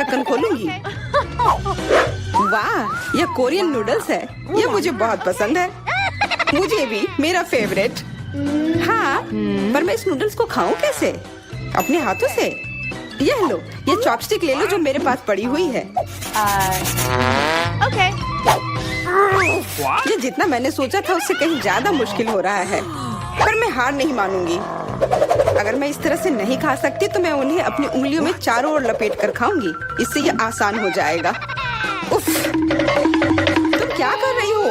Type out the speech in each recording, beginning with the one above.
ढक्कन खोलूंगी। वाह, यह कोरियन नूडल्स है। यह मुझे बहुत पसंद है। मुझे भी, मेरा फेवरेट। हाँ, पर मैं इस नूडल्स को खाऊं कैसे? अपने हाथों से? यह लो, ये चॉपस्टिक ले लो जो मेरे पास पड़ी हुई है। ओके। ये जितना मैंने सोचा था उससे कहीं ज्यादा मुश्किल हो रहा है, पर मैं हार नहीं मानूंगी। अगर मैं इस तरह से नहीं खा सकती तो मैं उन्हें अपनी उंगलियों में चारों ओर लपेट कर खाऊंगी। इससे ये आसान हो जाएगा। उफ, तुम क्या कर रही हो?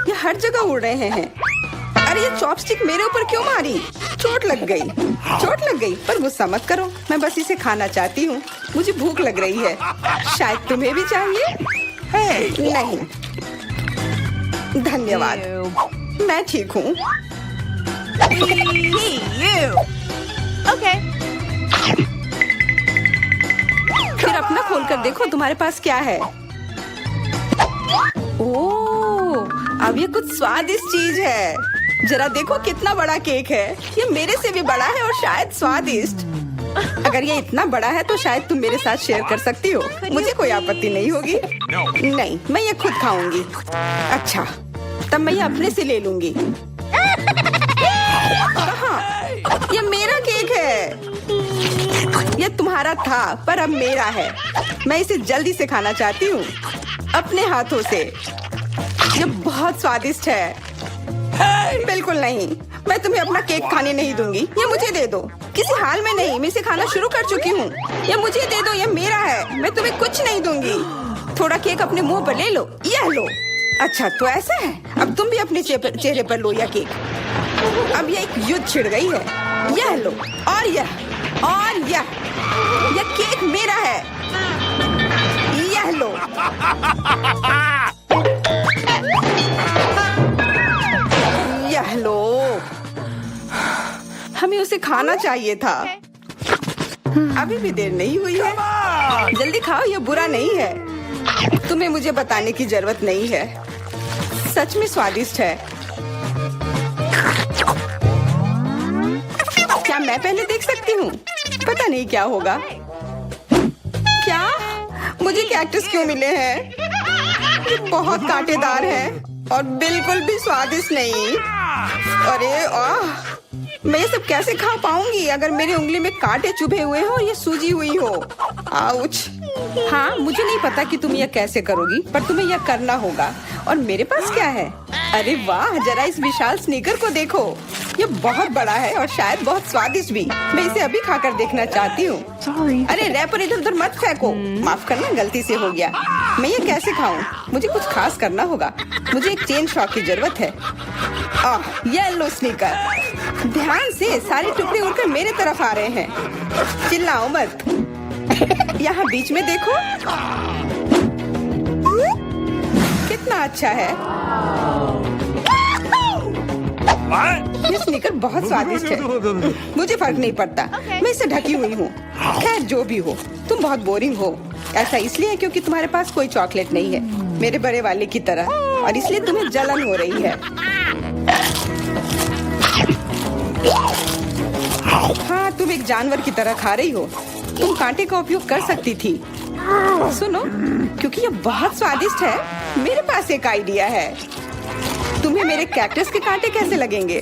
ये हर जगह उड़ रहे हैं। अरे ये चॉपस्टिक मेरे ऊपर क्यों मारी? चोट लग गई। पर गुस्सा मत करो, मैं बस इसे खाना चाहती हूँ। मुझे भूख लग रही है। शायद तुम्हें भी चाहिए? नहीं, धन्यवाद, मैं ठीक हूँ। ओके। फिर अपना खोल कर देखो तुम्हारे पास क्या है। ओह, अब ये कुछ स्वादिष्ट चीज है। जरा देखो कितना बड़ा केक है। ये मेरे से भी बड़ा है और शायद स्वादिष्ट। अगर ये इतना बड़ा है तो शायद तुम मेरे साथ शेयर कर सकती हो। मुझे कोई आपत्ति नहीं होगी। नहीं, मैं ये खुद खाऊंगी। अच्छा, तब मैं ये अपने से ले लूंगी। कहाँ? ये मेरा केक है। ये तुम्हारा था पर अब मेरा है। मैं इसे जल्दी से खाना चाहती हूँ, अपने हाथों से। ये बहुत स्वादिष्ट है। बिल्कुल नहीं, मैं तुम्हें अपना केक खाने नहीं दूंगी। ये मुझे दे दो। किसी हाल में नहीं, मैं इसे खाना शुरू कर चुकी हूँ। ये मुझे दे दो, ये मेरा है। मैं तुम्हें कुछ नहीं दूंगी। थोड़ा केक अपने मुंह पर ले लो। यह लो। अच्छा, तो ऐसा है। अब तुम भी अपने चेहरे पर लो यह केक। अब यह एक युद्ध छिड़ गई है। यह लो, और यह केक मेरा है। यह लो। यह लो। हमें उसे खाना चाहिए था। अभी भी देर नहीं हुई है। जल्दी खाओ, यह बुरा नहीं है। तुम्हें मुझे बताने की जरूरत नहीं है। सच में स्वादिष्ट है। क्या मैं पहले देख सकती हूँ? पता नहीं क्या होगा। क्या मुझे कैक्टस क्यों मिले हैं? ये बहुत कांटेदार है और बिल्कुल भी स्वादिष्ट नहीं। अरे मैं ये सब कैसे खा पाऊंगी अगर मेरी उंगली में कांटे चुभे हुए हो और ये सूजी हुई हो। आउच। हाँ, मुझे नहीं पता कि तुम यह कैसे करोगी, पर तुम्हें यह करना होगा। और मेरे पास क्या है? अरे वाह, जरा इस विशाल स्नीकर को देखो। ये बहुत बड़ा है और शायद बहुत स्वादिष्ट भी। मैं इसे अभी खाकर देखना चाहती हूँ। अरे रैपर इधर उधर मत फेंको। माफ करना, गलती से हो गया। मैं ये कैसे खाऊं? मुझे कुछ खास करना होगा। मुझे एक चेन शॉक की जरूरत है। ये लो स्नीकर। ध्यान से, सारे टुकड़े उड़कर मेरे तरफ आ रहे हैं। चिल्लाओ मत। यहाँ बीच में देखो, कितना अच्छा है। ये स्नीकर बहुत स्वादिष्ट है। मुझे फर्क नहीं पड़ता, मैं इससे ढकी हुई हूँ। खैर जो भी हो, तुम बहुत बोरिंग हो। ऐसा इसलिए है क्योंकि तुम्हारे पास कोई चॉकलेट नहीं है, मेरे बड़े वाले की तरह, और इसलिए तुम्हें जलन हो रही है। हाँ, तुम एक जानवर की तरह खा रही हो। तुम कांटे का उपयोग कर सकती थी। सुनो, क्योंकि ये बहुत स्वादिष्ट है, मेरे पास एक आइडिया है। तुम्हें मेरे कैक्टस के कांटे कैसे लगेंगे?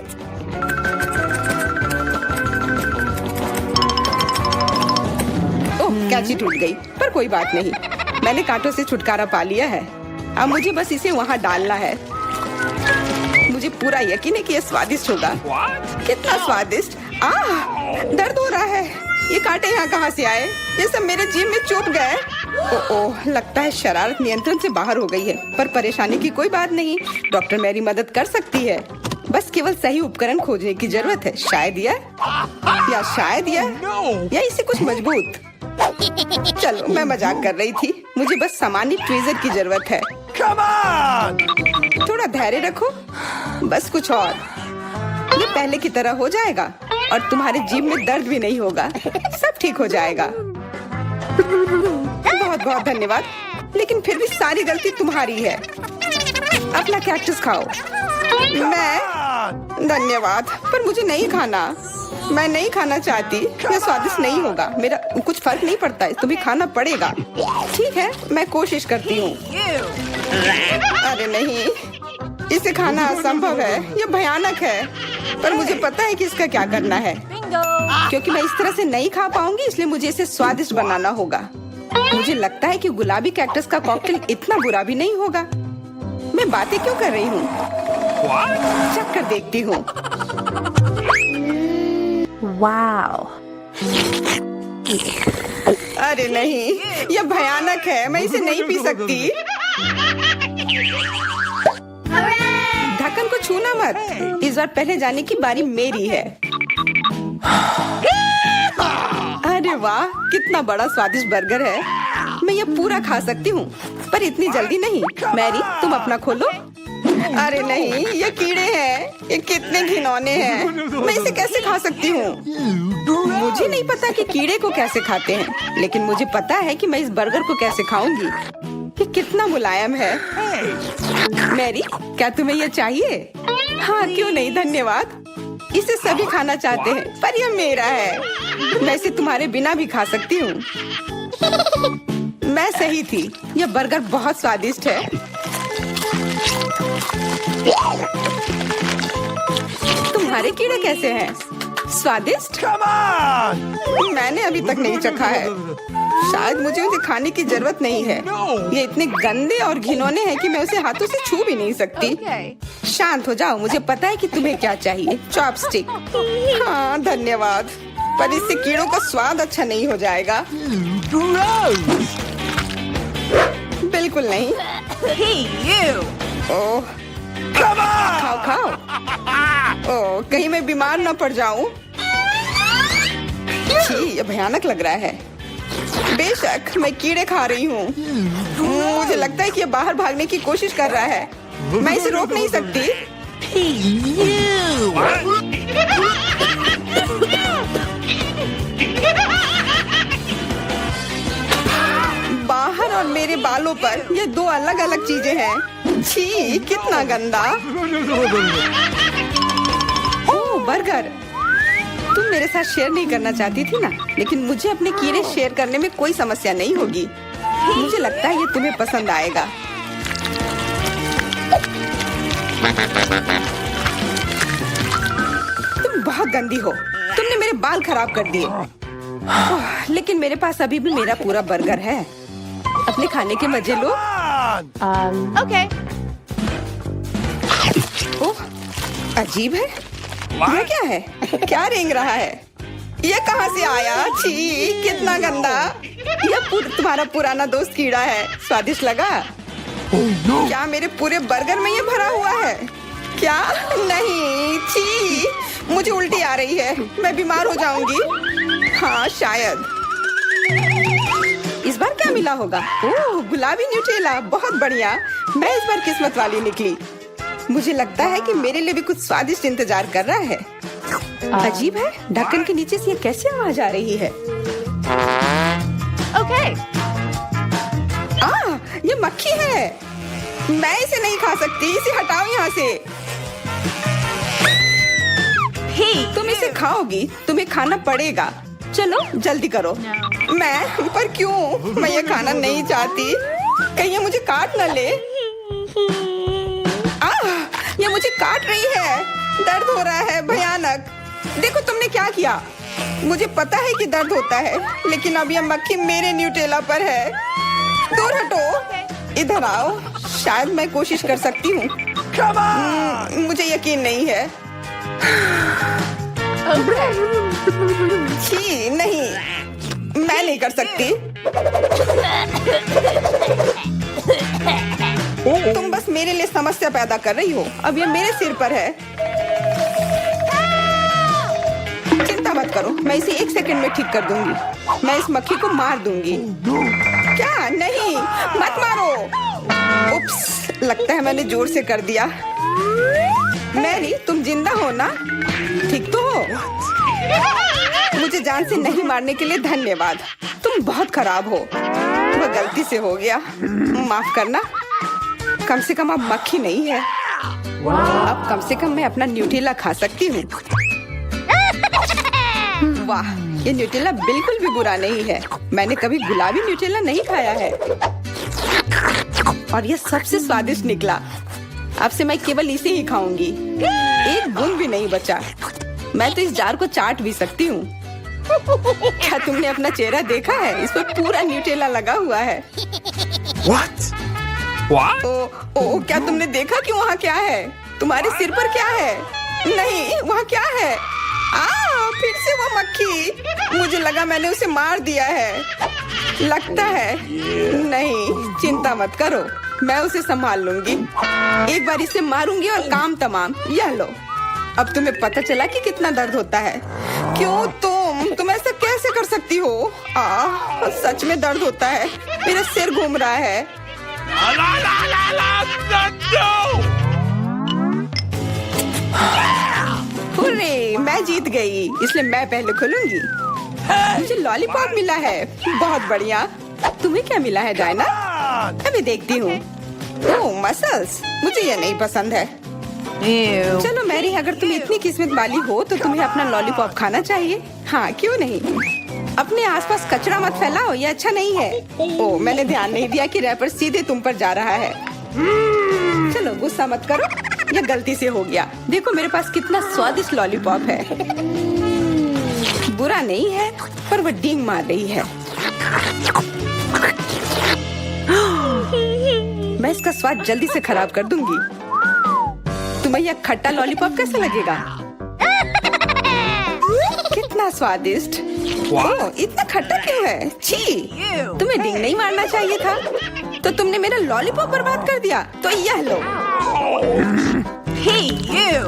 ओह, कैंची टूट गई, पर कोई बात नहीं। मैंने कांटों से छुटकारा पा लिया है। अब मुझे बस इसे वहाँ डालना है। मुझे पूरा यकीन है कि ये स्वादिष्ट होगा। कितना स्वादिष्ट। दर्द हो रहा है। ये कांटे यहाँ कहाँ से आए? ये सब मेरे जीभ में चुभ गए। ओह, लगता है शरारत नियंत्रण से बाहर हो गई है, पर परेशानी की कोई बात नहीं। डॉक्टर मेरी मदद कर सकती है। बस केवल सही उपकरण खोजने की जरूरत है। शायद या इसे कुछ मजबूत। चलो, मैं मजाक कर रही थी। मुझे बस सामान्य ट्वीजर की जरूरत है। थोड़ा धैर्य रखो, बस कुछ और। ये पहले की तरह हो जाएगा और तुम्हारे जीभ में दर्द भी नहीं होगा। सब ठीक हो जाएगा। बहुत बहुत धन्यवाद, लेकिन फिर भी सारी गलती तुम्हारी है। अपना कैक्टस खाओ। मैं? धन्यवाद, पर मुझे नहीं खाना। मैं नहीं खाना चाहती। यह स्वादिष्ट नहीं होगा। मेरा कुछ फर्क नहीं पड़ता है, तुम्हें खाना पड़ेगा। ठीक है, मैं कोशिश करती हूँ। अरे नहीं, इसे खाना असंभव है। यह भयानक है, पर मुझे पता है कि इसका क्या करना है। क्योंकि मैं इस तरह से नहीं खा पाऊंगी, इसलिए मुझे इसे स्वादिष्ट बनाना होगा। मुझे लगता है कि गुलाबी कैक्टस का कॉकटेल इतना बुरा भी नहीं होगा। मैं बातें क्यों कर रही हूँ? चख कर देखती हूँ। Wow. अरे नहीं, यह भयानक है। मैं इसे नहीं पी सकती। ढक्कन को छूना मत। इस बार पहले जाने की बारी मेरी है। अरे वाह, कितना बड़ा स्वादिष्ट बर्गर है। मैं ये पूरा खा सकती हूँ, पर इतनी जल्दी नहीं। मैरी, तुम अपना खोलो। अरे नहीं, ये कीड़े हैं। ये कितने घिनौने हैं। मैं इसे कैसे खा सकती हूँ? मुझे नहीं पता कि कीड़े को कैसे खाते हैं, लेकिन मुझे पता है कि मैं इस बर्गर को कैसे खाऊंगी। ये कितना मुलायम है। मैरी, क्या तुम्हें ये चाहिए? हाँ, क्यों नहीं, धन्यवाद। इसे सभी खाना चाहते हैं, पर यह मेरा है। मैं इसे तुम्हारे बिना भी खा सकती हूँ। मैं सही थी, यह बर्गर बहुत स्वादिष्ट है। तुम्हारे कीड़े कैसे हैं? स्वादिष्ट? मैंने अभी तक नहीं चखा है। शायद मुझे उसे खाने की जरूरत नहीं है। ये इतने गंदे और घिनौने हैं कि मैं उसे हाथों से छू भी नहीं सकती। शांत हो जाओ, मुझे पता है कि तुम्हें क्या चाहिए। चॉपस्टिक। हाँ, धन्यवाद, पर इससे कीड़ों का स्वाद अच्छा नहीं हो जाएगा। बिल्कुल नहीं। Hey, you. ओह, खाओ खाओ। ओह, कहीं मैं बीमार न पड़ जाऊं। छी, ये भयानक लग रहा है। बेशक मैं कीड़े खा रही हूँ। मुझे लगता है कि ये बाहर भागने की कोशिश कर रहा है। मैं इसे रोक नहीं सकती। बाहर और मेरे बालों पर ये दो अलग अलग चीजें हैं। छी, कितना गंदा। ओह, बर्गर। तुम मेरे साथ शेयर नहीं करना चाहती थी ना, लेकिन मुझे अपने कीड़े शेयर करने में कोई समस्या नहीं होगी। मुझे लगता है ये तुम्हें पसंद आएगा। तुम बहुत गंदी हो। तुमने मेरे बाल खराब कर दिए। लेकिन मेरे पास अभी भी मेरा पूरा बर्गर है। अपने खाने के मजे लो। Okay. ओह, अजीब है। ये क्या है? क्या रेंग रहा है? ये कहाँ से आया? छी, कितना गंदा। यह तुम्हारा पुराना दोस्त कीड़ा है। स्वादिष्ट लगा? क्या मेरे पूरे बर्गर में ये भरा हुआ है? क्या? नहीं, छी, मुझे उल्टी आ रही है। मैं बीमार हो जाऊंगी। हाँ, शायद। इस बार क्या मिला होगा? ओह, गुलाबी न्यूटेला, बहुत बढ़िया। मैं इस बार किस्मत वाली निकली। मुझे लगता है कि मेरे लिए भी कुछ स्वादिष्ट इंतजार कर रहा है। अजीब है, ढक्कन के नीचे से ये कैसे आवाज आ रही है? Okay. ये मक्खी है। मैं इसे नहीं खा सकती। इसे हटाओ यहाँ से। Hey. तुम इसे खाओगी, तुम्हें खाना पड़ेगा। चलो जल्दी करो। मैं? पर क्यों? मैं ये खाना नहीं चाहती। कहीं ये मुझे काट न ले। ये मुझे काट रही है। दर्द हो रहा है, भयानक। देखो तुमने क्या किया। मुझे पता है कि दर्द होता है, लेकिन अब यह मक्खी मेरे न्यूटेला पर है। दूर हटो। इधर आओ। शायद मैं कोशिश कर सकती हूँ। मुझे यकीन नहीं है। छी, नहीं, मैं नहीं कर सकती। तुम बस मेरे लिए समस्या पैदा कर रही हो। अब ये मेरे सिर पर है। चिंता मत करो, मैं इसे 1 सेकंड में ठीक कर दूंगी। मैं इस मक्खी को मार दूंगी। क्या? नहीं, मत मारो। उप्स, लगता है मैंने जोर से कर दिया। मैरी, तुम जिंदा हो ना? ठीक तो हो? मुझे जान से नहीं मारने के लिए धन्यवाद। तुम बहुत खराब हो। वह गलती से हो गया, माफ करना। कम से कम अब मक्खी नहीं है। अब कम से कम मैं अपना न्यूटेला खा सकती हूँ। वाह, ये न्यूटेला बिल्कुल भी बुरा नहीं है। मैंने कभी गुलाबी न्यूटेला नहीं खाया है और ये सबसे स्वादिष्ट निकला। अब से मैं केवल इसे ही खाऊंगी, एक बूंद भी नहीं बचा। मैं तो इस जार को चाट भी सकती हूँ। क्या तुमने अपना चेहरा देखा है? इस पर पूरा न्यूटेला लगा हुआ है। What? What? ओ, क्या तुमने देखा कि वहाँ क्या है? तुम्हारे सिर पर क्या है? नहीं, वहाँ क्या है? फिर से वो मक्खी। मुझे लगा मैंने उसे मार दिया है। लगता है नहीं, चिंता मत करो, मैं उसे संभाल लूंगी। एक बार इसे मारूंगी और काम तमाम। यह लो, अब तुम्हें पता चला कि कितना दर्द होता है। क्यों तुम ऐसा कैसे कर सकती हो? सच में दर्द होता है। मेरा सिर घूम रहा है। हुर्रे, मैं जीत गई, इसलिए मैं पहले खुलूंगी। मुझे लॉलीपॉप मिला है, बहुत बढ़िया। तुम्हें क्या मिला है डायना? अभी देखती हूँ। ओह, मसल्स, मुझे ये नहीं पसंद है। Ew. चलो मैरी, अगर तुम इतनी किस्मत वाली हो तो तुम्हें अपना लॉलीपॉप खाना चाहिए। हाँ, क्यों नहीं। अपने आसपास कचरा मत फैलाओ, ये अच्छा नहीं है। ओह, मैंने ध्यान नहीं दिया कि रैपर सीधे तुम पर जा रहा है। चलो गुस्सा मत करो, यह गलती से हो गया। देखो मेरे पास कितना स्वादिष्ट लॉलीपॉप है। बुरा नहीं है, पर वह डींग मार रही है। मैं इसका स्वाद जल्दी से खराब कर दूंगी। तुम्हें यह खट्टा लॉलीपॉप कैसा लगेगा? कितना स्वादिष्ट। ओह, इतना खट्टा क्यों है? छी, तुम्हें डींग नहीं मारना चाहिए था। तो तुमने मेरा लॉलीपॉप बर्बाद कर दिया। तो यह लो। Hey, you.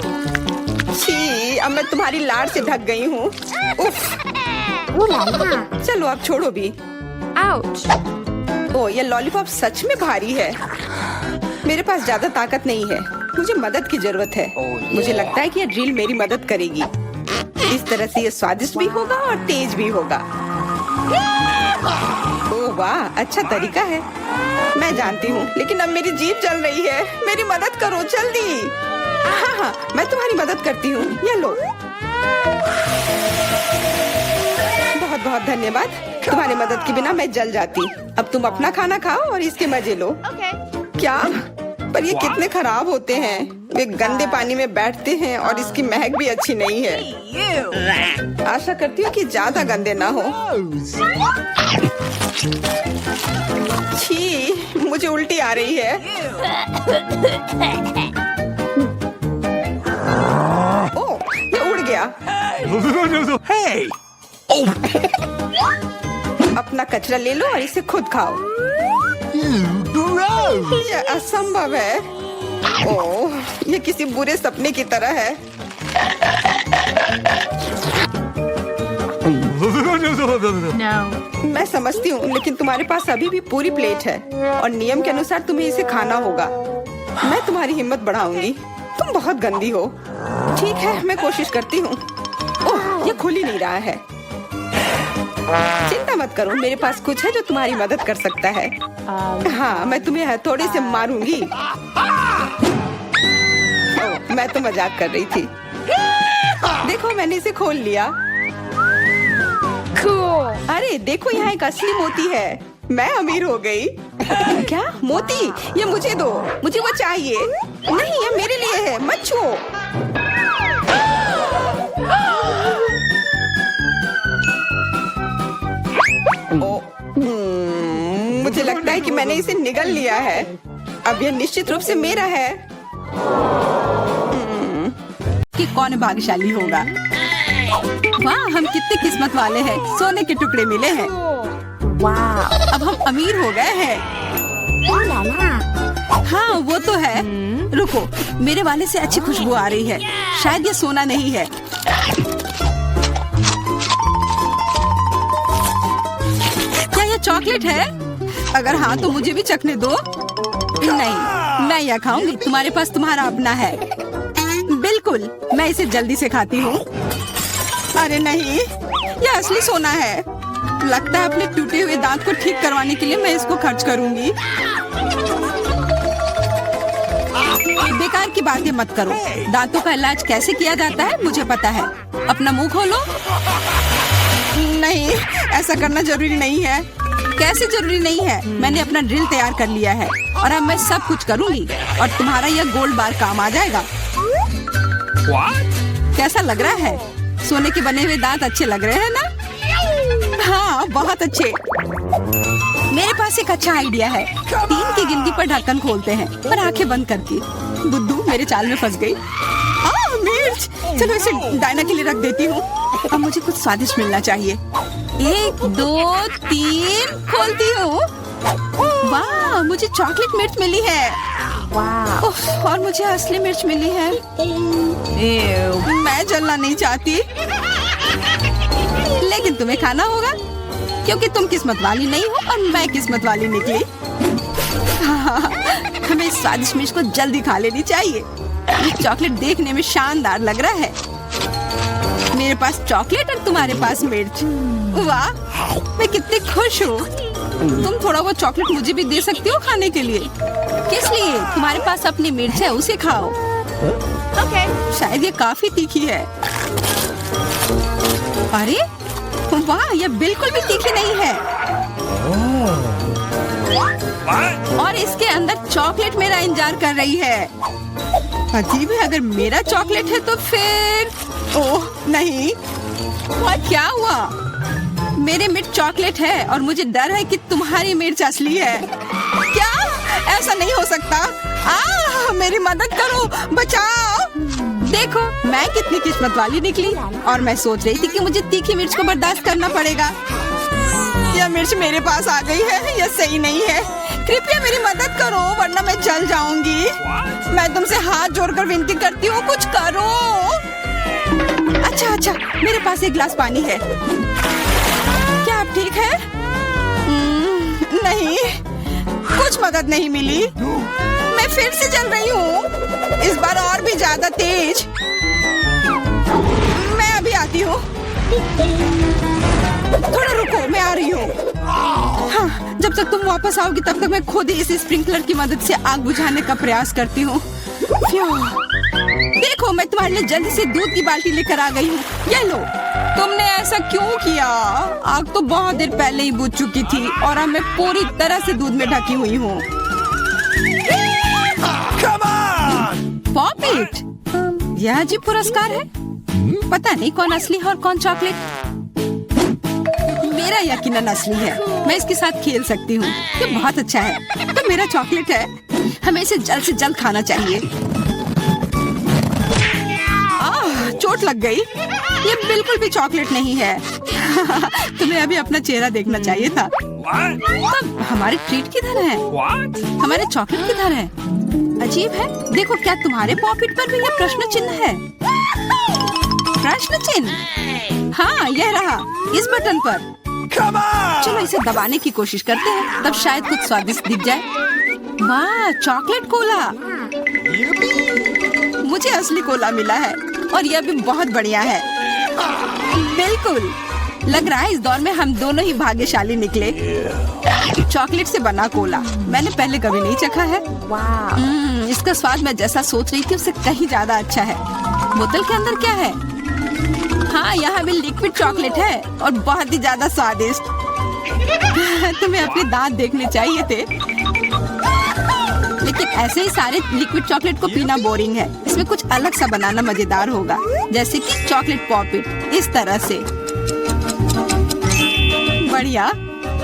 छी, अब मैं तुम्हारी लाड़ से ढक गई हूँ। उफ। चलो अब छोड़ो भी। Ouch. ओह, ये लॉलीपॉप सच में भारी है। मेरे पास ज्यादा ताकत नहीं है, मुझे मदद की जरूरत है। मुझे लगता है कि ये ड्रिल मेरी मदद करेगी। इस तरह से ये स्वादिष्ट भी होगा और तेज भी होगा। ओह वाह, अच्छा तरीका है। मैं जानती हूँ, लेकिन अब मेरी जीभ जल रही है। मेरी मदद करो जल्दी। हाँ, मैं तुम्हारी मदद करती हूँ। ये लो। बहुत बहुत धन्यवाद। तुम्हारी मदद के बिना मैं जल जाती। अब तुम अपना खाना खाओ और इसके मजे लो। Okay. क्या? पर ये कितने खराब होते हैं। वे गंदे पानी में बैठते हैं और इसकी महक भी अच्छी नहीं है। Hey, you. आशा करती हूँ कि ज्यादा गंदे ना हो। छी, मुझे उल्टी आ रही है। ओह, ये उड़ गया। Hey! अपना कचरा ले लो और इसे खुद खाओ। Gross! ये असंभव है। ओह, ये किसी बुरे सपने की तरह है। No. मैं समझती हूँ, लेकिन तुम्हारे पास अभी भी पूरी प्लेट है और नियम के अनुसार तुम्हें इसे खाना होगा। मैं तुम्हारी हिम्मत बढ़ाऊंगी। तुम बहुत गंदी हो। ठीक है, मैं कोशिश करती हूँ। ओह, ये खुल ही नहीं रहा है। चिंता मत करो, मेरे पास कुछ है जो तुम्हारी मदद कर सकता है। हाँ, मैं तुम्हें हथौड़े से मारूंगी। ओह, मैं तो मजाक कर रही थी। देखो, मैंने इसे खोल लिया। Cool. अरे देखो, यहाँ एक असली मोती है। मैं अमीर हो गई। क्या मोती? ये मुझे दो, मुझे वो चाहिए। नहीं, ये मेरे लिए है, मत छुओ। मुझे लगता है कि मैंने इसे निगल लिया है। अब यह निश्चित रूप से मेरा है। कि कौन भाग्यशाली होगा। वाह, हम कितने किस्मत वाले हैं। सोने के टुकड़े मिले हैं। Wow. अब हम अमीर हो गए हैं। हाँ, वो तो है। रुको, मेरे वाले से अच्छी खुशबू आ रही है। शायद ये सोना नहीं है। क्या ये चॉकलेट है? अगर हाँ तो मुझे भी चखने दो। नहीं, मैं यह खाऊंगी। तुम्हारे पास तुम्हारा अपना है। बिल्कुल, मैं इसे जल्दी से खाती हूँ। अरे नहीं, यह असली सोना है। लगता है अपने टूटे हुए दांत को ठीक करवाने के लिए मैं इसको खर्च करूंगी। बेकार की बातें मत करो। दांतों का इलाज कैसे किया जाता है मुझे पता है। अपना मुंह खोलो। नहीं, ऐसा करना जरूरी नहीं है। कैसे जरूरी नहीं है? मैंने अपना ड्रिल तैयार कर लिया है और अब मैं सब कुछ करूंगी और तुम्हारा यह गोल्ड बार काम आ जाएगा। What? कैसा लग रहा है? सोने के बने हुए दांत अच्छे लग रहे हैं ना? हाँ, बहुत अच्छे। मेरे पास एक अच्छा आइडिया है। 3 की गिनती पर ढक्कन खोलते हैं और आंखें बंद करके। बुद्धू मेरे चाल में फंस गई। मिर्च, चलो इसे डायना के लिए रख देती हूँ। अब मुझे कुछ स्वादिष्ट मिलना चाहिए। 1 2 3 खोलती हूँ। वाह, मुझे चॉकलेट मिर्च मिली है। Wow. उफ, और मुझे असली मिर्च मिली है। Ew. मैं जलना नहीं चाहती, लेकिन तुम्हें खाना होगा क्योंकि तुम किस्मत वाली नहीं हो और मैं किस्मत वाली निकली। हमें इस स्वादिष्ट मिर्च को जल्दी खा लेनी चाहिए। ये चॉकलेट देखने में शानदार लग रहा है। मेरे पास चॉकलेट और तुम्हारे पास मिर्च। वाह, मैं कितनी खुश हूँ। तुम थोड़ा वो चॉकलेट मुझे भी दे सकती हो खाने के लिए। किस लिए? तुम्हारे पास अपनी मिर्च है, उसे खाओ। Okay. शायद ये काफी तीखी है। अरे वाह, यह बिल्कुल भी तीखी नहीं है। What? और इसके अंदर चॉकलेट मेरा इंतजार कर रही है। अजीब है, अगर मेरा चॉकलेट है तो फिर ओह नहीं। क्या हुआ? मेरे मिर्च चॉकलेट है और मुझे डर है कि तुम्हारी मिर्च असली है। क्या? ऐसा नहीं हो सकता। मेरी मदद करो, बचाओ। देखो, मैं कितनी किस्मत वाली निकली और मैं सोच रही थी कि मुझे तीखी मिर्च को बर्दाश्त करना पड़ेगा। यह मिर्च मेरे पास आ गई है, यह सही नहीं है। कृपया मेरी मदद करो वरना मैं जल जाऊंगी। मैं तुमसे हाथ जोड़कर विनती करती हूँ, कुछ करो। अच्छा, मेरे पास एक गिलास पानी है। क्या आप ठीक है? नहीं, कुछ मदद नहीं मिली। मैं फिर से जल रही हूँ, इस बार और भी ज्यादा तेज। मैं अभी आती हूँ। थोड़ा रुको, मैं आ रही हूँ। हाँ, जब तक तुम वापस आओगी तब तक मैं खुद ही इस स्प्रिंकलर की मदद से आग बुझाने का प्रयास करती हूँ। देखो, मैं तुम्हारे लिए जल्दी से दूध की बाल्टी लेकर आ गई हूँ। ये लो। तुमने ऐसा क्यों किया? आग तो बहुत देर पहले ही बुझ चुकी थी और अब मैं पूरी तरह से दूध में ढकी हुई हूँ। Come on! पॉपिट, यह अजीब पुरस्कार है। पता नहीं कौन असली है और कौन चॉकलेट। मेरा यकीनन असली है। मैं इसके साथ खेल सकती हूँ। ये बहुत अच्छा है। तो मेरा चॉकलेट है। हमें इसे जल्द से जल्द खाना चाहिए। चोट लग गई। ये बिल्कुल भी चॉकलेट नहीं है। तुम्हें अभी अपना चेहरा देखना चाहिए था। What? तब हमारे ट्रीट किधर है? What? हमारे चॉकलेट किधर है? अजीब है। देखो, क्या तुम्हारे पॉकेट पर भी यह प्रश्न चिन्ह है? प्रश्न चिन्ह? हाँ, यह रहा, इस बटन पर। Come on! चलो इसे दबाने की कोशिश करते हैं, तब शायद कुछ स्वादिष्ट दिख जाए। वाह, चॉकलेट कोला। मुझे असली कोला मिला है और यह भी बहुत बढ़िया है। बिल्कुल, लग रहा है इस दौर में हम दोनों ही भाग्यशाली निकले। चॉकलेट से बना कोला मैंने पहले कभी नहीं चखा है। Wow. इसका स्वाद मैं जैसा सोच रही थी उससे कहीं ज्यादा अच्छा है। बोतल के अंदर क्या है? हाँ, यहाँ भी लिक्विड चॉकलेट है और बहुत ही ज्यादा स्वादिष्ट। तुम्हें अपने दांत देखने चाहिए थे। लेकिन ऐसे ही सारे लिक्विड चॉकलेट को पीना बोरिंग है। इसमें कुछ अलग सा बनाना मजेदार होगा, जैसे कि चॉकलेट पॉपिट, इस तरह से। बढ़िया।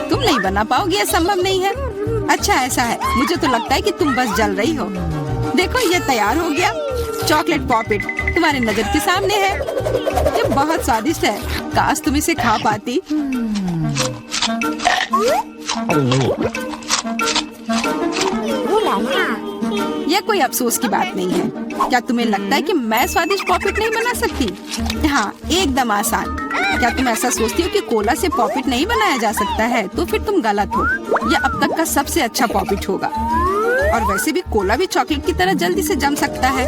तुम नहीं बना पाओगी, यह संभव नहीं है। अच्छा, ऐसा है। मुझे तो लगता है कि तुम बस जल रही हो। देखो, ये तैयार हो गया। चॉकलेट पॉपिट तुम्हारे नजर के सामने है। ये बहुत स्वादिष्ट है। काश तुम इसे खा पाती। यह कोई अफसोस की बात नहीं है। क्या तुम्हें लगता है कि मैं स्वादिष्ट पॉपिट नहीं बना सकती? हाँ, एकदम आसान। क्या तुम ऐसा सोचती हो कि कोला से पॉपिट नहीं बनाया जा सकता है? तो फिर तुम गलत हो। यह अब तक का सबसे अच्छा पॉपिट होगा। और वैसे भी कोला भी चॉकलेट की तरह जल्दी से जम सकता है।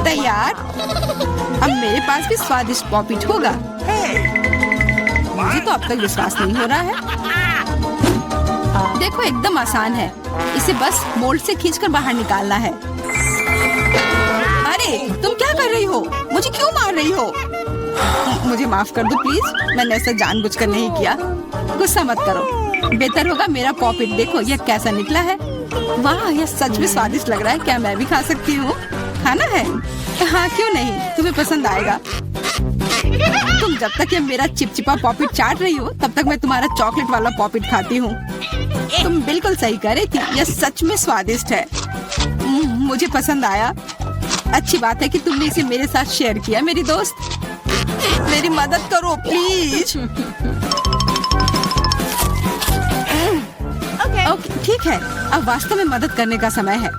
तैयार? अब मेरे पास भी स्वादिष्ट पॉपिट होगा। मुझे तो अब तक विश्वास नहीं हो रहा है। देखो, एकदम आसान है। इसे बस मोल्ड से खींचकर बाहर निकालना है। अरे, तुम क्या कर रही हो? मुझे क्यों मार रही हो? मुझे माफ कर दो प्लीज, मैंने ऐसा जानबूझकर नहीं किया। गुस्सा मत करो, बेहतर होगा मेरा पॉपिट देखो यह कैसा निकला है। वाह, यह सच में स्वादिष्ट लग रहा है। क्या मैं भी खा सकती हूँ? खाना है? हाँ क्यों नहीं, तुम्हें पसंद आएगा। तुम जब तक ये मेरा चिपचिपा पॉपिट चाट रही हो तब तक मैं तुम्हारा चॉकलेट वाला पॉपिट खाती हूँ। तुम बिल्कुल सही कह रही थी, यह सच में स्वादिष्ट है। मुझे पसंद आया। अच्छी बात है कि तुमने इसे मेरे साथ शेयर किया। मेरी दोस्त, मेरी मदद करो प्लीज। ओके ठीक है, अब वास्तव में मदद करने का समय है।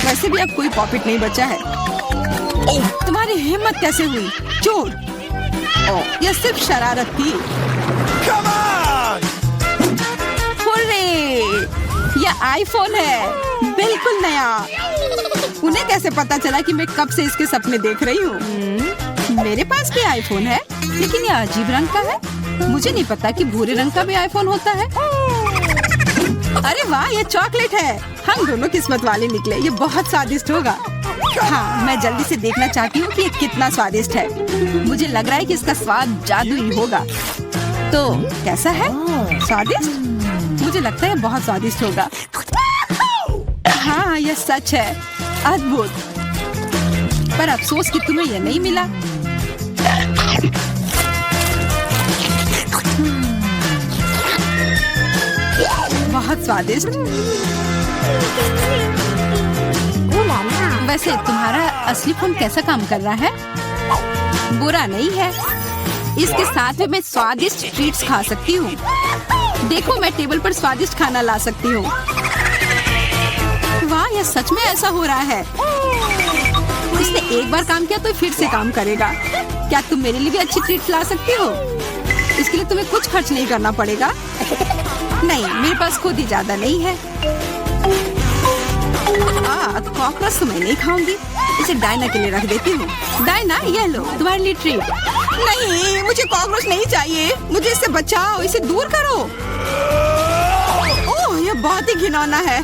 वैसे भी अब कोई पॉपिट नहीं बचा है। तुम्हारी हिम्मत कैसे हुई चोर? यह सिर्फ शरारत थी। Come on! हुर्रे! यह आईफोन है, बिल्कुल नया। उन्हें कैसे पता चला कि मैं कब से इसके सपने देख रही हूँ? मेरे पास भी आईफोन है, लेकिन यह अजीब रंग का है। मुझे नहीं पता कि भूरे रंग का भी आईफोन होता है। अरे वाह, ये चॉकलेट है। हम दोनों किस्मत वाले निकले। ये बहुत स्वादिष्ट होगा। हाँ, मैं जल्दी से देखना चाहती हूँ कि ये कितना स्वादिष्ट है। मुझे लग रहा है कि इसका स्वाद जादुई होगा। तो कैसा है? स्वादिष्ट? मुझे लगता है बहुत स्वादिष्ट होगा। हाँ, यह सच है। अद्भुत। पर अफसोस कि तुम्हें यह नहीं मिला। बहुत स्वादिष्ट। वैसे तुम्हारा असली फोन कैसा काम कर रहा है? बुरा नहीं है। इसके साथ में मैं स्वादिष्ट ट्रीट्स खा सकती हूँ। देखो, मैं टेबल पर स्वादिष्ट खाना ला सकती हूँ। वाह, यह सच में ऐसा हो रहा है। इसने एक बार काम किया तो फिर से काम करेगा। क्या तुम मेरे लिए भी अच्छी ट्रीट्स ला सकती हो? इसके लिए तुम्हें कुछ खर्च नहीं करना पड़ेगा। नहीं, मेरे पास खुद ही ज्यादा नहीं है। कॉकरोच तो मैं नहीं खाऊंगी। इसे डायना के लिए रख देती हूँ। डायना, ये लो तुम्हारे लिए ट्रीट। नहीं, मुझे कॉकरोच नहीं चाहिए। मुझे इससे बचाओ, इसे दूर करो। ओह, ये बहुत ही घिनौना है।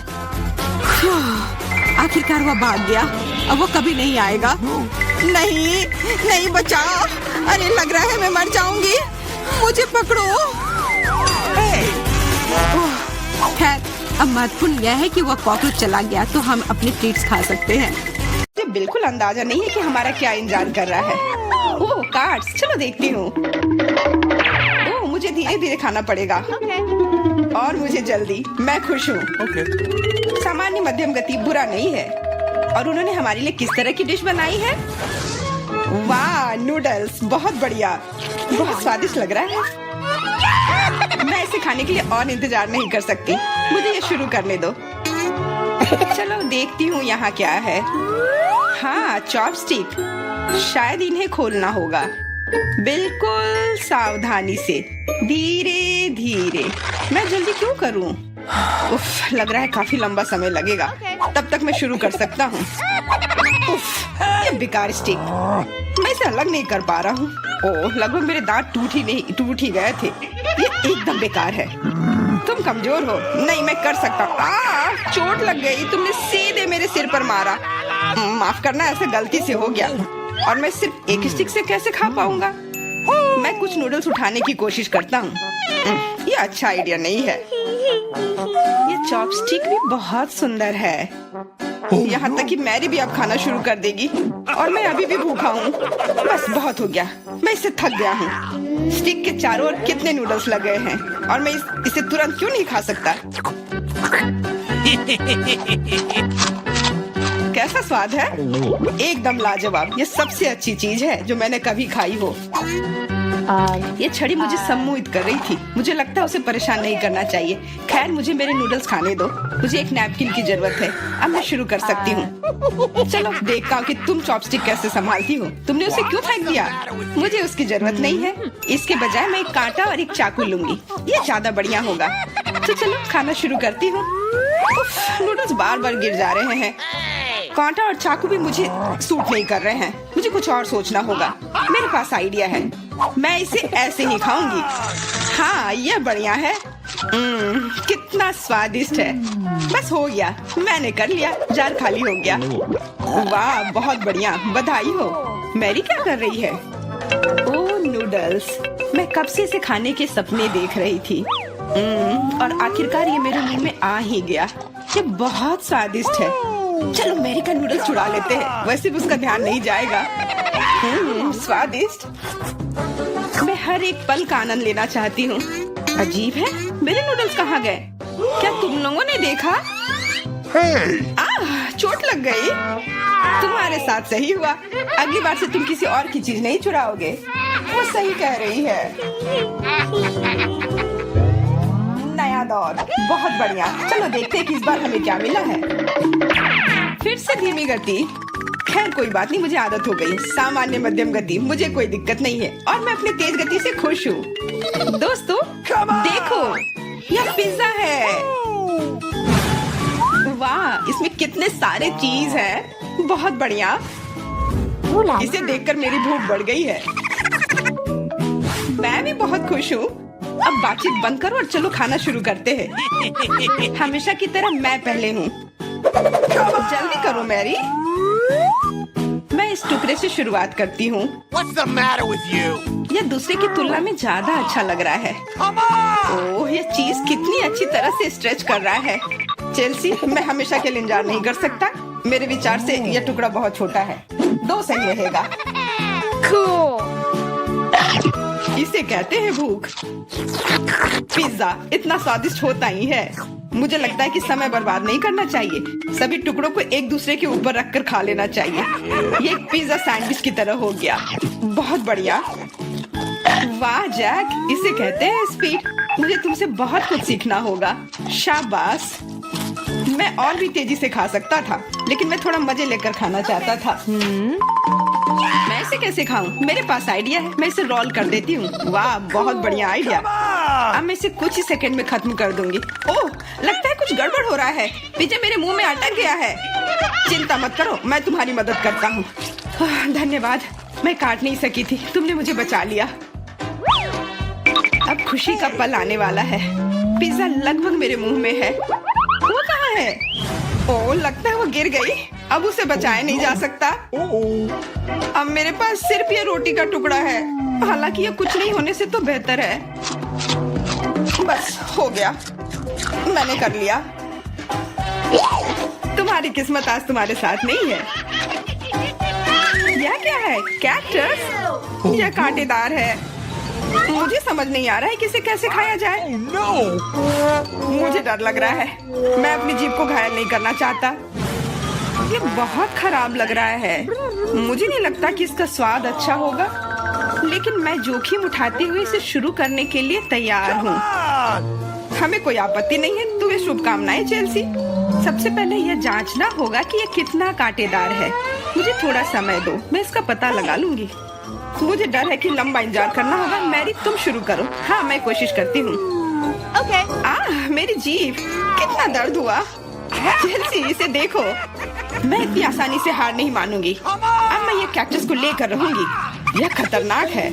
आखिरकार वह भाग गया। अब वो कभी नहीं आएगा। नहीं, नहीं बचाओ। अरे लग रहा है मैं मर जाऊंगी। मुझे पकड़ो। खैर, अब महत्वपूर्ण यह है कि वह कॉकरोच चला गया तो हम अपने ट्रीट्स खा सकते हैं। मुझे बिल्कुल अंदाजा नहीं है कि हमारा क्या इंतजार कर रहा है। ओह, कार्ड्स, चलो देखती हूँ। ओह, मुझे धीरे धीरे खाना पड़ेगा। और मुझे जल्दी। मैं खुश हूँ। सामान्य मध्यम गति बुरा नहीं है। और उन्होंने हमारे लिए किस तरह की डिश बनाई है? वाह, नूडल्स, बहुत बढ़िया, बहुत स्वादिष्ट लग रहा है। मैं इसे खाने के लिए और इंतजार नहीं कर सकती। मुझे ये शुरू करने दो। चलो देखती हूँ यहाँ क्या है। हाँ, चॉपस्टिक। शायद इन्हें खोलना होगा। बिल्कुल सावधानी से, धीरे धीरे। मैं जल्दी क्यों करूँ? उफ, लग रहा है काफी लंबा समय लगेगा। तब तक मैं शुरू कर सकता हूँ। उफ, ये बेकार स्टिक। मैं इसे अलग नहीं कर पा रहा हूँ। ओह, लगभग मेरे दांत टूट ही गए थे। ये एकदम बेकार है। तुम कमजोर हो। नहीं, मैं कर सकता हूँ। चोट लग गई। तुमने सीधे मेरे सिर पर मारा। माफ करना, ऐसे गलती से हो गया। और मैं सिर्फ एक स्टिक से कैसे खा पाऊंगा? मैं कुछ नूडल्स उठाने की कोशिश करता हूँ। ये अच्छा आइडिया नहीं है। ये चॉपस्टिक भी बहुत सुंदर है। यहाँ तक कि मैरी भी अब खाना शुरू कर देगी। और मैं अभी भी भूखा हूँ। बस बहुत हो गया। मैं इससे थक गया हूँ। स्टिक के चारों ओर कितने नूडल्स लग गए हैं। और मैं इसे तुरंत क्यों नहीं खा सकता? कैसा स्वाद है? एकदम लाजवाब। ये सबसे अच्छी चीज है जो मैंने कभी खाई हो। ये छड़ी मुझे सम्मोहित कर रही थी। मुझे लगता है उसे परेशान नहीं करना चाहिए। खैर, मुझे मेरे नूडल्स खाने दो। मुझे एक नैपकिन की जरूरत है। अब मैं शुरू कर सकती हूँ। चलो देखता हूँ कि तुम चॉपस्टिक कैसे संभालती हो। तुमने उसे क्यों फेंक दिया? मुझे उसकी जरूरत नहीं है। इसके बजाय मैं एक कांटा और एक चाकू लूंगी। ये ज्यादा बढ़िया होगा। तो चलो खाना शुरू करती हूँ। नूडल्स बार बार गिर जा रहे हैं। कांटा और चाकू भी मुझे सूट नहीं कर रहे हैं। मुझे कुछ और सोचना होगा। मेरे पास आइडिया है। मैं इसे ऐसे ही खाऊंगी। हाँ, यह बढ़िया है। कितना स्वादिष्ट है। बस हो गया, मैंने कर लिया। जार खाली हो गया। वाह, बहुत बढ़िया, बधाई हो। मैरी क्या कर रही है? ओह नूडल्स, मैं कब से इसे खाने के सपने देख रही थी। और आखिरकार ये मेरे मुंह में आ ही गया। ये बहुत स्वादिष्ट है। चलो मैरी का नूडल्स छुड़ा लेते हैं, वैसे भी उसका ध्यान नहीं जाएगा। स्वादिष्ट। मैं हर एक पल का आनंद लेना चाहती हूँ। अजीब है, मेरे नूडल्स कहाँ गए? क्या तुम लोगों ने देखा? चोट लग गई। तुम्हारे साथ सही हुआ। अगली बार से तुम किसी और की चीज नहीं चुराओगे। वो सही कह रही है। नया दौर, बहुत बढ़िया। चलो देखते हैं कि इस बार हमें क्या मिला है। फिर से धीमी गति। खैर कोई बात नहीं, मुझे आदत हो गई। सामान्य मध्यम गति, मुझे कोई दिक्कत नहीं है और मैं अपनी तेज गति से खुश हूँ। दोस्तों देखो, यह पिज्जा है। वाह, इसमें कितने सारे चीज हैं। बहुत बढ़िया। इसे देखकर मेरी भूख बढ़ गई है। मैं भी बहुत खुश हूँ। अब बातचीत बंद करो और चलो खाना शुरू करते हैं। हमेशा की तरह मैं पहले हूँ। जल्दी करो मैरी। मैं इस टुकड़े से शुरुआत करती हूँ। What's the matter with you? यह दूसरे की तुलना में ज्यादा अच्छा लग रहा है। Come on! ओह, यह चीज कितनी अच्छी तरह से स्ट्रेच कर रहा है। चेल्सी, मैं हमेशा के लिए इंतजार नहीं कर सकता। मेरे विचार से यह टुकड़ा बहुत छोटा है। 2 सही रहेगा। Cool. इसे कहते हैं भूख। पिज्जा इतना स्वादिष्ट होता ही है। मुझे लगता है कि समय बर्बाद नहीं करना चाहिए। सभी टुकड़ों को एक दूसरे के ऊपर रखकर खा लेना चाहिए। ये एक पिज्जा सैंडविच की तरह हो गया। बहुत बढ़िया। वाह जैक, इसे कहते हैं स्पीड। मुझे तुमसे बहुत कुछ सीखना होगा। शाबाश। मैं और भी तेजी से खा सकता था, लेकिन मैं थोड़ा मजे लेकर खाना चाहता था। मैं इसे कैसे खाऊं? मेरे पास आइडिया है। मैं इसे रोल कर देती हूँ। वाह, बहुत बढ़िया आइडिया। अब मैं इसे कुछ ही सेकंड में खत्म कर दूंगी। ओह, लगता है कुछ गड़बड़ हो रहा है। पिज्जा मेरे मुंह में अटक गया है। चिंता मत करो, मैं तुम्हारी मदद करता हूँ। धन्यवाद। मैं काट नहीं सकी थी, तुमने मुझे बचा लिया। अब खुशी का पल आने वाला है। पिज्जा लगभग मेरे मुंह में है। वो कहाँ है? ओह, लगता है वो गिर गई। अब उसे बचाया नहीं जा सकता। अब मेरे पास सिर्फ ये रोटी का टुकड़ा है। हालांकि ये कुछ नहीं होने से तो बेहतर है। बस हो गया, मैंने कर लिया। तुम्हारी किस्मत आज तुम्हारे साथ नहीं है। यह क्या है? कैक्टस? यह कांटेदार है। मुझे समझ नहीं आ रहा है कि इसे कैसे खाया जाए। मुझे डर लग रहा है। मैं अपनी जीभ को घायल नहीं करना चाहता। ये बहुत खराब लग रहा है। मुझे नहीं लगता कि इसका स्वाद अच्छा होगा, लेकिन मैं जोखिम उठाते हुए इसे शुरू करने के लिए तैयार हूँ। हमें कोई आपत्ति नहीं है। तुम्हें शुभकामनाएं चेल्सी। सबसे पहले यह जांचना होगा कि यह कितना कांटेदार है। मुझे थोड़ा समय दो, मैं इसका पता लगा लूंगी। मुझे डर है कि लंबा इंतजार करना होगा। मैरी, तुम शुरू करो। हाँ, मैं कोशिश करती हूँ। Okay. मेरी जीभ, कितना दर्द हुआ। चेल्सी, इसे देखो। मैं इतनी आसानी से हार नहीं मानूंगी। अब मैं ये कैक्टस को लेकर रहूंगी। यह खतरनाक है।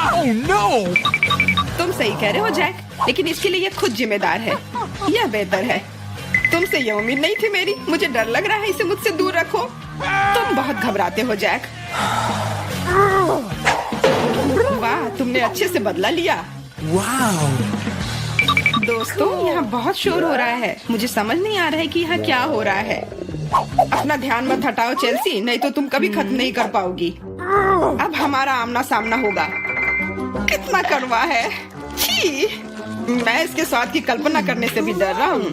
Oh no! तुम सही कह रहे हो जैक, लेकिन इसके लिए यह खुद जिम्मेदार है। यह बेहतर है। तुमसे यह उम्मीद नहीं थी मेरी। मुझे डर लग रहा है। इसे मुझसे दूर रखो। तुम बहुत घबराते हो जैक। वाह, तुमने अच्छे से बदला लिया। Wow! दोस्तों, यहाँ बहुत शोर हो रहा है। मुझे समझ नहीं आ रहा है कि यहाँ क्या हो रहा है। अपना ध्यान मत हटाओ चेल्सी, नहीं तो तुम कभी खत्म नहीं कर पाओगी। अब हमारा आमना सामना होगा। कितना कड़वा है। छी, मैं इसके स्वाद की कल्पना करने से भी डर रहा हूँ।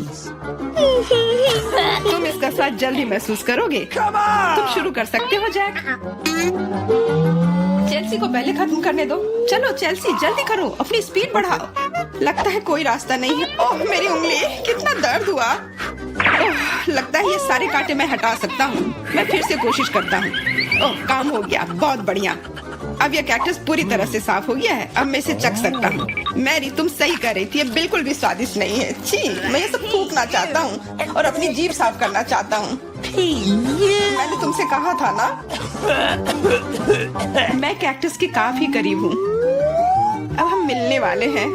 तुम इसका स्वाद जल्दी महसूस करोगे। तुम शुरू कर सकते हो जैक। चेल्सी को पहले खत्म करने दो। चलो चेल्सी, जल्दी करो, अपनी स्पीड बढ़ाओ। लगता है कोई रास्ता नहीं है। ओह, मेरी उंगली, कितना दर्द हुआ। ओह, लगता है ये सारे कांटे मैं हटा सकता हूँ। मैं फिर से कोशिश करता हूँ। ओह, काम हो गया। बहुत बढ़िया। अब यह कैक्टस पूरी तरह से साफ हो गया है। अब मैं इसे चख सकता हूँ। मैरी, तुम सही कह रही थी। ये बिल्कुल भी स्वादिष्ट नहीं है। छी, मैं ये सब थूकना चाहता हूँ और अपनी जीभ साफ करना चाहता हूँ। मैंने तुमसे कहा था ना। मैं कैक्टस के काफी करीब हूँ। अब हम मिलने वाले हैं।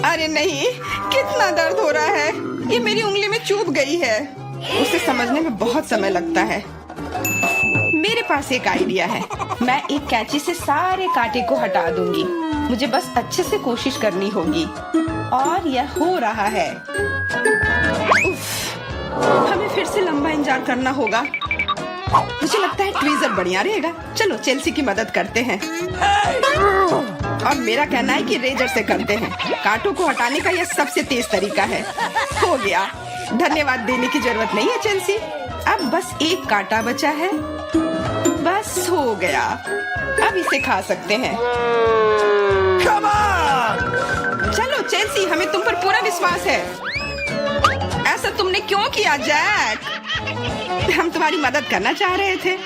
अरे नहीं, कितना दर्द हो रहा है। ये मेरी उंगली में चुभ गई है। उसे समझने में बहुत समय लगता है। मेरे मेरे पास एक आइडिया है। मैं एक कैंची से सारे कांटे को हटा दूंगी। मुझे बस अच्छे से कोशिश करनी होगी। और यह हो रहा है। उफ, हमें फिर से लंबा इंतजार करना होगा। मुझे लगता है ट्वीजर बढ़िया रहेगा। चलो चेल्सी की मदद करते हैं। और मेरा कहना है कि रेजर से करते हैं। कांटों को हटाने का यह सबसे तेज तरीका है। हो गया। धन्यवाद देने की जरूरत नहीं है चेल्सी। अब बस एक कांटा बचा है। बस हो गया। अब इसे खा सकते हैं। Come on! चलो चेल्सी, हमें तुम पर पूरा विश्वास है। ऐसा तुमने क्यों किया जैक? हम तुम्हारी मदद करना चाह रहे थे।